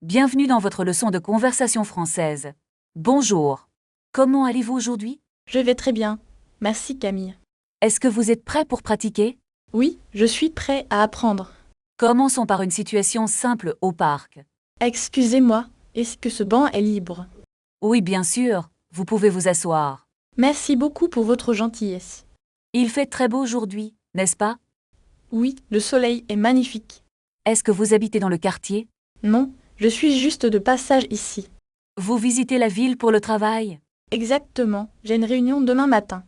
Bienvenue dans votre leçon de conversation française. Bonjour. Comment allez-vous aujourd'hui? Je vais très bien. Merci Camille. Est-ce que vous êtes prêt pour pratiquer? Oui, je suis prêt à apprendre. Commençons par une situation simple au parc. Excusez-moi, est-ce que ce banc est libre? Oui, bien sûr, vous pouvez vous asseoir. Merci beaucoup pour votre gentillesse. Il fait très beau aujourd'hui, n'est-ce pas? Oui, le soleil est magnifique. Est-ce que vous habitez dans le quartier? Non, je suis juste de passage ici. Vous visitez la ville pour le travail? Exactement, j'ai une réunion demain matin.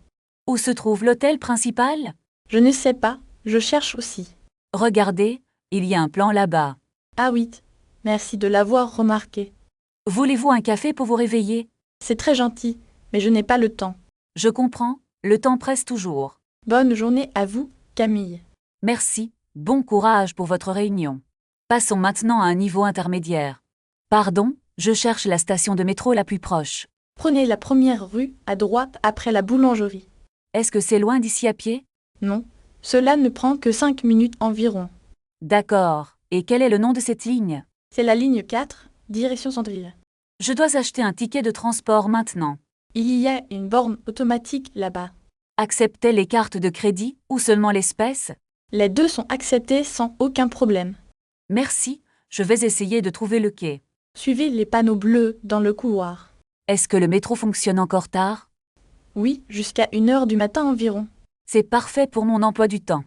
Où se trouve l'hôtel principal? Je ne sais pas, je cherche aussi. Regardez, il y a un plan là-bas. Ah oui, merci de l'avoir remarqué. Voulez-vous un café pour vous réveiller? C'est très gentil, mais je n'ai pas le temps. Je comprends, le temps presse toujours. Bonne journée à vous, Camille. Merci, bon courage pour votre réunion. Passons maintenant à un niveau intermédiaire. Pardon, je cherche la station de métro la plus proche. Prenez la première rue à droite après la boulangerie. Est-ce que c'est loin d'ici à pied? Non, cela ne prend que 5 minutes environ. D'accord, et quel est le nom de cette ligne? C'est la ligne 4, direction centre-ville. Je dois acheter un ticket de transport maintenant. Il y a une borne automatique là-bas. Acceptez les cartes de crédit ou seulement l'espèce? Les deux sont acceptés sans aucun problème. Merci, je vais essayer de trouver le quai. Suivez les panneaux bleus dans le couloir. Est-ce que le métro fonctionne encore tard? Oui, jusqu'à 1 heure du matin environ. C'est parfait pour mon emploi du temps.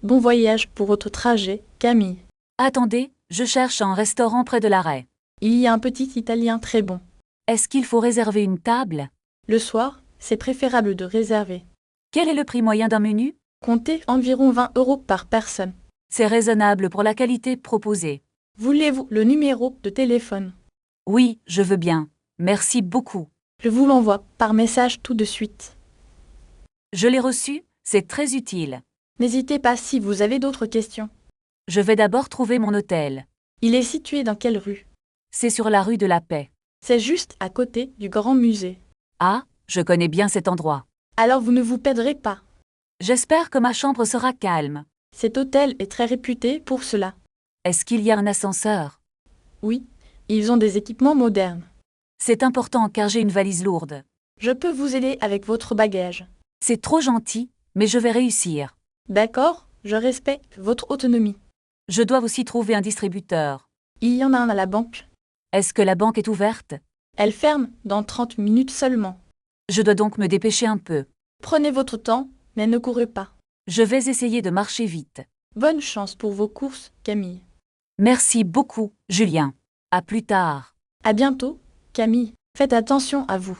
Bon voyage pour votre trajet, Camille. Attendez, je cherche un restaurant près de l'arrêt. Il y a un petit italien très bon. Est-ce qu'il faut réserver une table? Le soir, c'est préférable de réserver. Quel est le prix moyen d'un menu? Comptez environ 20 € par personne. C'est raisonnable pour la qualité proposée. Voulez-vous le numéro de téléphone? Oui, je veux bien. Merci beaucoup. Je vous l'envoie par message tout de suite. Je l'ai reçu, c'est très utile. N'hésitez pas si vous avez d'autres questions. Je vais d'abord trouver mon hôtel. Il est situé dans quelle rue? C'est sur la rue de la Paix. C'est juste à côté du grand musée. Ah, je connais bien cet endroit. Alors vous ne vous perdrez pas. J'espère que ma chambre sera calme. Cet hôtel est très réputé pour cela. Est-ce qu'il y a un ascenseur? Oui, ils ont des équipements modernes. C'est important car j'ai une valise lourde. Je peux vous aider avec votre bagage. C'est trop gentil, mais je vais réussir. D'accord, je respecte votre autonomie. Je dois aussi trouver un distributeur. Il y en a un à la banque. Est-ce que la banque est ouverte? Elle ferme dans 30 minutes seulement. Je dois donc me dépêcher un peu. Prenez votre temps, mais ne courez pas. Je vais essayer de marcher vite. Bonne chance pour vos courses, Camille. Merci beaucoup, Julien. À plus tard. À bientôt, Camille. Faites attention à vous.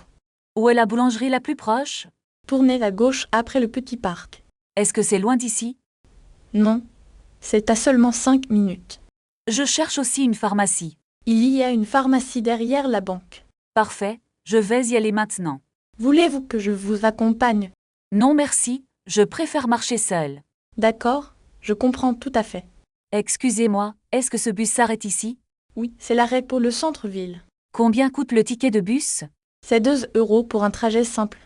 Où est la boulangerie la plus proche? Tournez à gauche après le petit parc. Est-ce que c'est loin d'ici? Non, c'est à seulement 5 minutes. Je cherche aussi une pharmacie. Il y a une pharmacie derrière la banque. Parfait, je vais y aller maintenant. Voulez-vous que je vous accompagne? Non merci, je préfère marcher seul. D'accord, je comprends tout à fait. Excusez-moi, est-ce que ce bus s'arrête ici? Oui, c'est l'arrêt pour le centre-ville. Combien coûte le ticket de bus? C'est 2 € pour un trajet simple.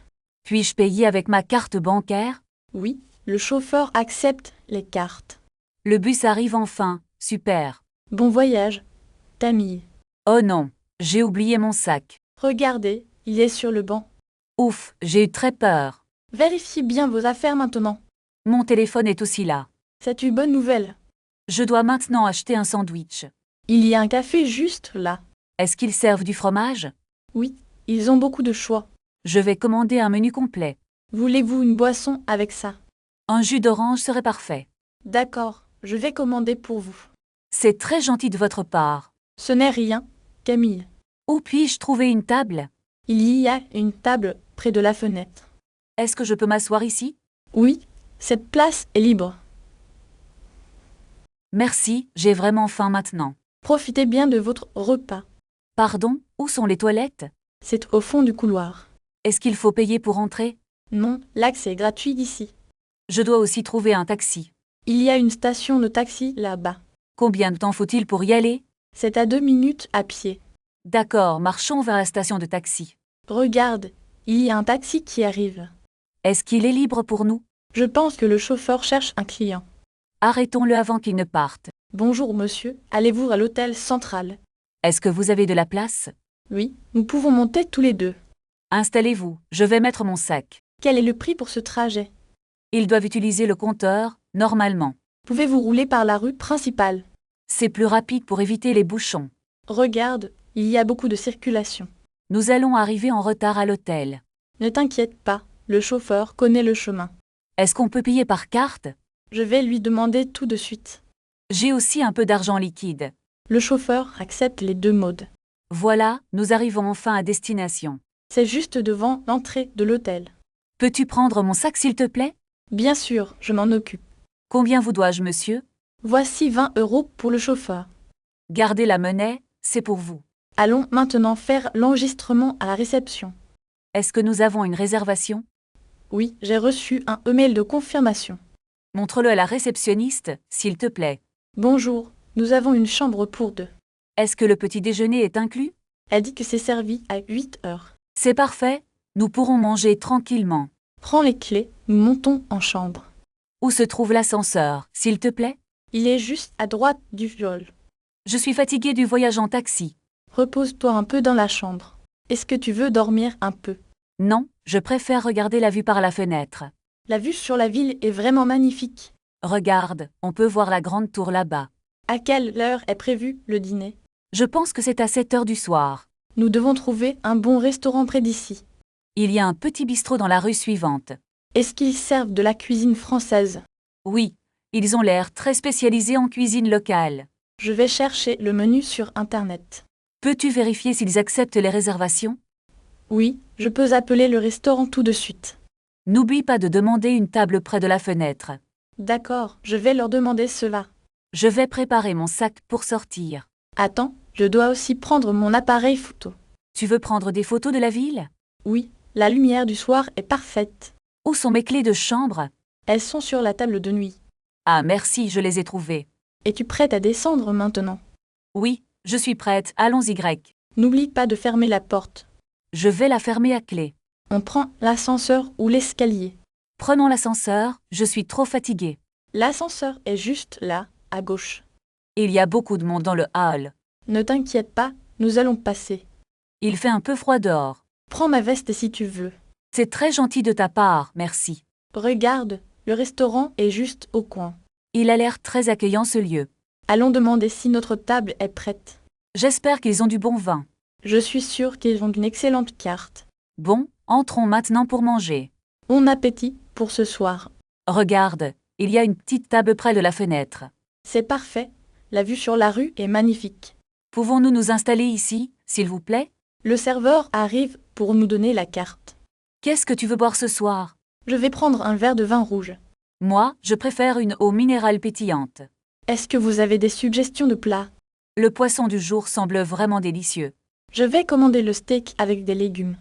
Puis-je payer avec ma carte bancaire? Oui, le chauffeur accepte les cartes. Le bus arrive enfin, super. Bon voyage, Camille. Oh non, j'ai oublié mon sac. Regardez, il est sur le banc. Ouf, j'ai eu très peur. Vérifiez bien vos affaires maintenant. Mon téléphone est aussi là. C'est une bonne nouvelle. Je dois maintenant acheter un sandwich. Il y a un café juste là. Est-ce qu'ils servent du fromage? Oui, ils ont beaucoup de choix. Je vais commander un menu complet. Voulez-vous une boisson avec ça? Un jus d'orange serait parfait. D'accord, je vais commander pour vous. C'est très gentil de votre part. Ce n'est rien, Camille. Où puis-je trouver une table? Il y a une table près de la fenêtre. Est-ce que je peux m'asseoir ici? Oui, cette place est libre. Merci, j'ai vraiment faim maintenant. Profitez bien de votre repas. Pardon, où sont les toilettes? C'est au fond du couloir. Est-ce qu'il faut payer pour entrer? Non, l'accès est gratuit d'ici. Je dois aussi trouver un taxi. Il y a une station de taxi là-bas. Combien de temps faut-il pour y aller? C'est à 2 minutes à pied. D'accord, marchons vers la station de taxi. Regarde, il y a un taxi qui arrive. Est-ce qu'il est libre pour nous? Je pense que le chauffeur cherche un client. Arrêtons-le avant qu'il ne parte. Bonjour monsieur, allez-vous à l'hôtel central? Est-ce que vous avez de la place? Oui, nous pouvons monter tous les deux. Installez-vous, je vais mettre mon sac. Quel est le prix pour ce trajet? Ils doivent utiliser le compteur, normalement. Pouvez-vous rouler par la rue principale? C'est plus rapide pour éviter les bouchons. Regarde, il y a beaucoup de circulation. Nous allons arriver en retard à l'hôtel. Ne t'inquiète pas, le chauffeur connaît le chemin. Est-ce qu'on peut payer par carte? Je vais lui demander tout de suite. J'ai aussi un peu d'argent liquide. Le chauffeur accepte les deux modes. Voilà, nous arrivons enfin à destination. C'est juste devant l'entrée de l'hôtel. Peux-tu prendre mon sac s'il te plaît? Bien sûr, je m'en occupe. Combien vous dois-je, monsieur? Voici 20 € pour le chauffeur. Gardez la monnaie, c'est pour vous. Allons maintenant faire l'enregistrement à la réception. Est-ce que nous avons une réservation? Oui, j'ai reçu un email de confirmation. Montre-le à la réceptionniste, s'il te plaît. Bonjour, nous avons une chambre pour deux. Est-ce que le petit déjeuner est inclus? Elle dit que c'est servi à 8 heures. C'est parfait, nous pourrons manger tranquillement. Prends les clés, nous montons en chambre. Où se trouve l'ascenseur, s'il te plaît? Il est juste à droite du viol. Je suis fatiguée du voyage en taxi. Repose-toi un peu dans la chambre. Est-ce que tu veux dormir un peu? Non, je préfère regarder la vue par la fenêtre. La vue sur la ville est vraiment magnifique. Regarde, on peut voir la grande tour là-bas. À quelle heure est prévu le dîner? Je pense que c'est à 7 heures du soir. Nous devons trouver un bon restaurant près d'ici. Il y a un petit bistrot dans la rue suivante. Est-ce qu'ils servent de la cuisine française? Oui, ils ont l'air très spécialisés en cuisine locale. Je vais chercher le menu sur Internet. Peux-tu vérifier s'ils acceptent les réservations? Oui, je peux appeler le restaurant tout de suite. N'oublie pas de demander une table près de la fenêtre. D'accord, je vais leur demander cela. Je vais préparer mon sac pour sortir. Attends, je dois aussi prendre mon appareil photo. Tu veux prendre des photos de la ville? Oui, la lumière du soir est parfaite. Où sont mes clés de chambre? Elles sont sur la table de nuit. Ah merci, je les ai trouvées. Es-tu prête à descendre maintenant? Oui, je suis prête, allons-y grec. N'oublie pas de fermer la porte. Je vais la fermer à clé. On prend l'ascenseur ou l'escalier. Prenons l'ascenseur, je suis trop fatiguée. L'ascenseur est juste là, à gauche. Il y a beaucoup de monde dans le hall. Ne t'inquiète pas, nous allons passer. Il fait un peu froid dehors. Prends ma veste si tu veux. C'est très gentil de ta part, merci. Regarde, le restaurant est juste au coin. Il a l'air très accueillant ce lieu. Allons demander si notre table est prête. J'espère qu'ils ont du bon vin. Je suis sûre qu'ils ont une excellente carte. Bon, entrons maintenant pour manger. Bon appétit pour ce soir. Regarde, il y a une petite table près de la fenêtre. C'est parfait, la vue sur la rue est magnifique. Pouvons-nous nous installer ici, s'il vous plaît? Le serveur arrive pour nous donner la carte. Qu'est-ce que tu veux boire ce soir? Je vais prendre un verre de vin rouge. Moi, je préfère une eau minérale pétillante. Est-ce que vous avez des suggestions de plats? Le poisson du jour semble vraiment délicieux. Je vais commander le steak avec des légumes.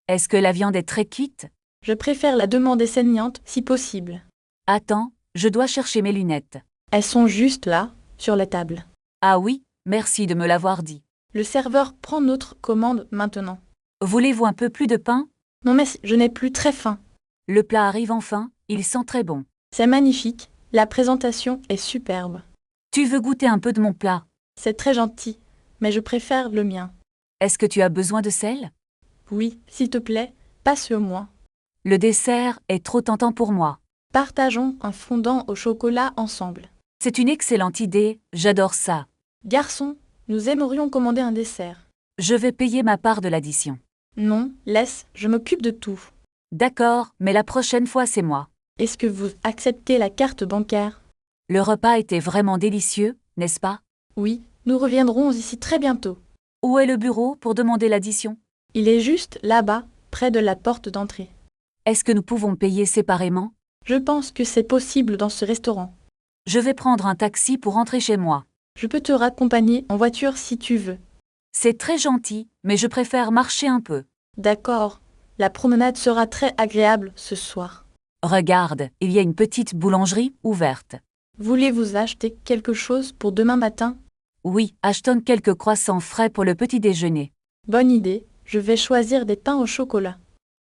Est-ce que la viande est très cuite? Je préfère la demander saignante si possible. Attends, je dois chercher mes lunettes. Elles sont juste là, sur la table. Ah oui, merci de me l'avoir dit. Le serveur prend notre commande maintenant. Voulez-vous un peu plus de pain? Non merci, je n'ai plus très faim. Le plat arrive enfin, il sent très bon. C'est magnifique, la présentation est superbe. Tu veux goûter un peu de mon plat? C'est très gentil, mais je préfère le mien. Est-ce que tu as besoin de sel? Oui, s'il te plaît, passe-le-moi. Le dessert est trop tentant pour moi. Partageons un fondant au chocolat ensemble. C'est une excellente idée, j'adore ça. Garçon, nous aimerions commander un dessert. Je vais payer ma part de l'addition. Non, laisse, je m'occupe de tout. D'accord, mais la prochaine fois c'est moi. Est-ce que vous acceptez la carte bancaire? Le repas était vraiment délicieux, n'est-ce pas? Oui, nous reviendrons ici très bientôt. Où est le bureau pour demander l'addition? Il est juste là-bas, près de la porte d'entrée. Est-ce que nous pouvons payer séparément? Je pense que c'est possible dans ce restaurant. Je vais prendre un taxi pour rentrer chez moi. Je peux te raccompagner en voiture si tu veux. C'est très gentil, mais je préfère marcher un peu. D'accord, la promenade sera très agréable ce soir. Regarde, il y a une petite boulangerie ouverte. Voulez-vous acheter quelque chose pour demain matin? Oui, achetons quelques croissants frais pour le petit déjeuner. Bonne idée, je vais choisir des pains au chocolat.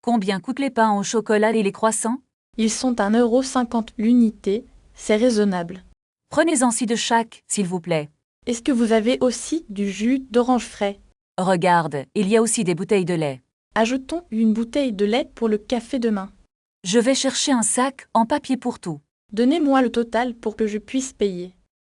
Combien coûtent les pains au chocolat et les croissants? Ils sont à 1,50 € l'unité, c'est raisonnable. Prenez-en 6 de chaque, s'il vous plaît. Est-ce que vous avez aussi du jus d'orange frais? Regarde, il y a aussi des bouteilles de lait. Ajoutons une bouteille de lait pour le café demain. Je vais chercher un sac en papier pour tout. Donnez-moi le total pour que je puisse payer.